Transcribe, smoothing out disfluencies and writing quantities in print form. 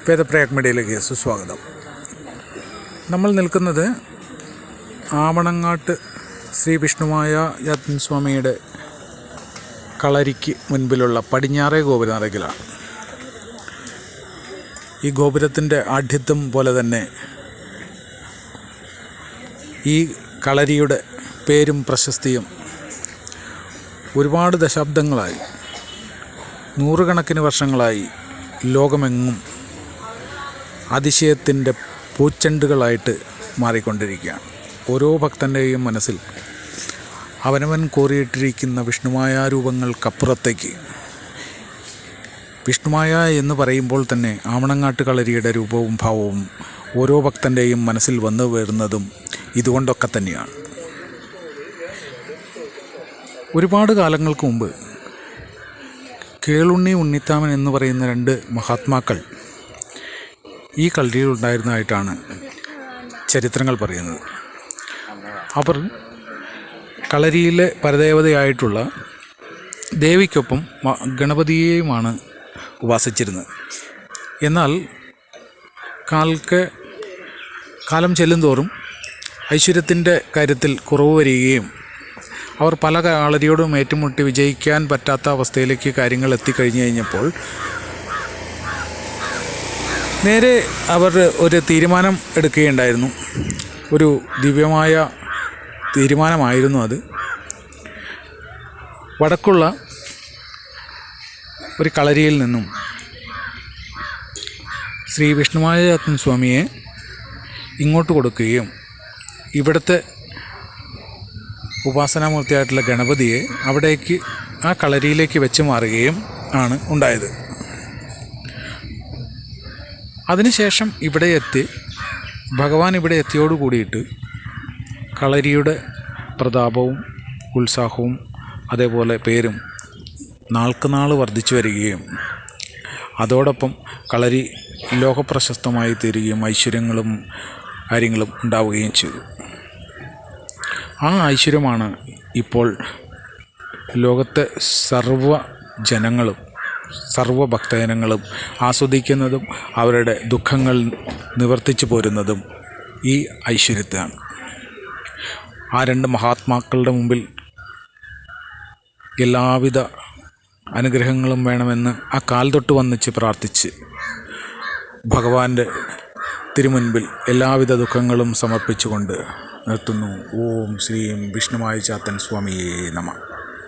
വേദപ്രയാഗ് മീഡിയയിലേക്ക് സുസ്വാഗതം. നമ്മൾ നിൽക്കുന്നത് ആവണങ്ങാട്ട് ശ്രീ വിഷ്ണുമായ സ്വാമിയുടെ കളരിക്ക് മുൻപിലുള്ള പടിഞ്ഞാറേ ഗോപുരനടക്കിലാണ്. ഈ ഗോപുരത്തിൻ്റെ ആഢ്യത്വം പോലെ തന്നെ ഈ കളരിയുടെ പേരും പ്രശസ്തിയും ഒരുപാട് ദശാബ്ദങ്ങളായി, നൂറുകണക്കിന് വർഷങ്ങളായി ലോകമെങ്ങും അതിശയത്തിൻ്റെ പൂച്ചെണ്ടുകളായിട്ട് മാറിക്കൊണ്ടിരിക്കുകയാണ്. ഓരോ ഭക്തൻ്റെയും മനസ്സിൽ അവനവൻ കോറിയിട്ടിരിക്കുന്ന വിഷ്ണുമായ രൂപങ്ങൾക്കപ്പുറത്തേക്ക് വിഷ്ണുമായ എന്ന് പറയുമ്പോൾ തന്നെ ആവണങ്ങാട്ട് കളരിയുടെ രൂപവും ഭാവവും ഓരോ ഭക്തൻ്റെയും മനസ്സിൽ വന്നു വരുന്നതും ഇതുകൊണ്ടൊക്കെ തന്നെയാണ്. ഒരുപാട് കാലങ്ങൾക്ക് മുമ്പ് കേളുണ്ണി ഉണ്ണിത്താമൻ എന്ന് പറയുന്ന രണ്ട് മഹാത്മാക്കൾ ഈ കളരിയിൽ ഉണ്ടായിരുന്നതായിട്ടാണ് ചരിത്രങ്ങൾ പറയുന്നത്. അവർ കളരിയിലെ പരദേവതയായിട്ടുള്ള ദേവിക്കൊപ്പം ഗണപതിയെയുമാണ് ഉപാസിച്ചിരുന്നത്. എന്നാൽ കാലം ചെല്ലുന്തോറും ഐശ്വര്യത്തിൻ്റെ കാര്യത്തിൽ കുറവ് വരികയും അവർ പല കളരിയോടും ഏറ്റുമുട്ടി വിജയിക്കാൻ പറ്റാത്ത അവസ്ഥയിലേക്ക് കാര്യങ്ങൾ എത്തിക്കഴിഞ്ഞു കഴിഞ്ഞപ്പോൾ നേരെ അവർ ഒരു തീരുമാനം എടുക്കുകയുണ്ടായിരുന്നു. ഒരു ദിവ്യമായ തീരുമാനമായിരുന്നു അത്. വടക്കുള്ള ഒരു കളരിയിൽ നിന്നും ശ്രീ വിഷ്ണുമായ സ്വാമിയെ ഇങ്ങോട്ട് കൊടുക്കുകയും ഇവിടുത്തെ ഉപാസനാമൂർത്തിയായിട്ടുള്ള ഗണപതിയെ അവിടേക്ക് ആ കളരിയിലേക്ക് വെച്ച് മാറുകയും ആണ് ഉണ്ടായത്. അതിനുശേഷം ഭഗവാൻ ഇവിടെ എത്തിയോട് കൂടിയിട്ട് കളരിയുടെ പ്രതാപവും ഉത്സാഹവും അതേപോലെ പേരും നാൾക്കുനാൾ വർദ്ധിച്ചു വരികയും അതോടൊപ്പം കളരി ലോകപ്രശസ്തമായി തീരുകയും ഐശ്വര്യങ്ങളും കാര്യങ്ങളും ഉണ്ടാവുകയും ചെയ്തു. ആ ഐശ്വര്യമാണ് ഇപ്പോൾ ലോകത്തെ സർവ്വ ഭക്തജനങ്ങളും ആസ്വദിക്കുന്നതും അവരുടെ ദുഃഖങ്ങൾ നിവർത്തിച്ചു പോരുന്നതും ഈ ഐശ്വര്യത്തെയാണ്. ആ രണ്ട് മഹാത്മാക്കളുടെ മുമ്പിൽ എല്ലാവിധ അനുഗ്രഹങ്ങളും വേണമെന്ന് ആ കാൽ തൊട്ട് വന്നിച്ച് പ്രാർത്ഥിച്ച് ഭഗവാന്റെ തിരുമുൻപിൽ എല്ലാവിധ ദുഃഖങ്ങളും സമർപ്പിച്ചുകൊണ്ട് നിർത്തുന്നു. ഓം ശ്രീ വിഷ്ണുമായ സ്വാമിയേ നമഃ.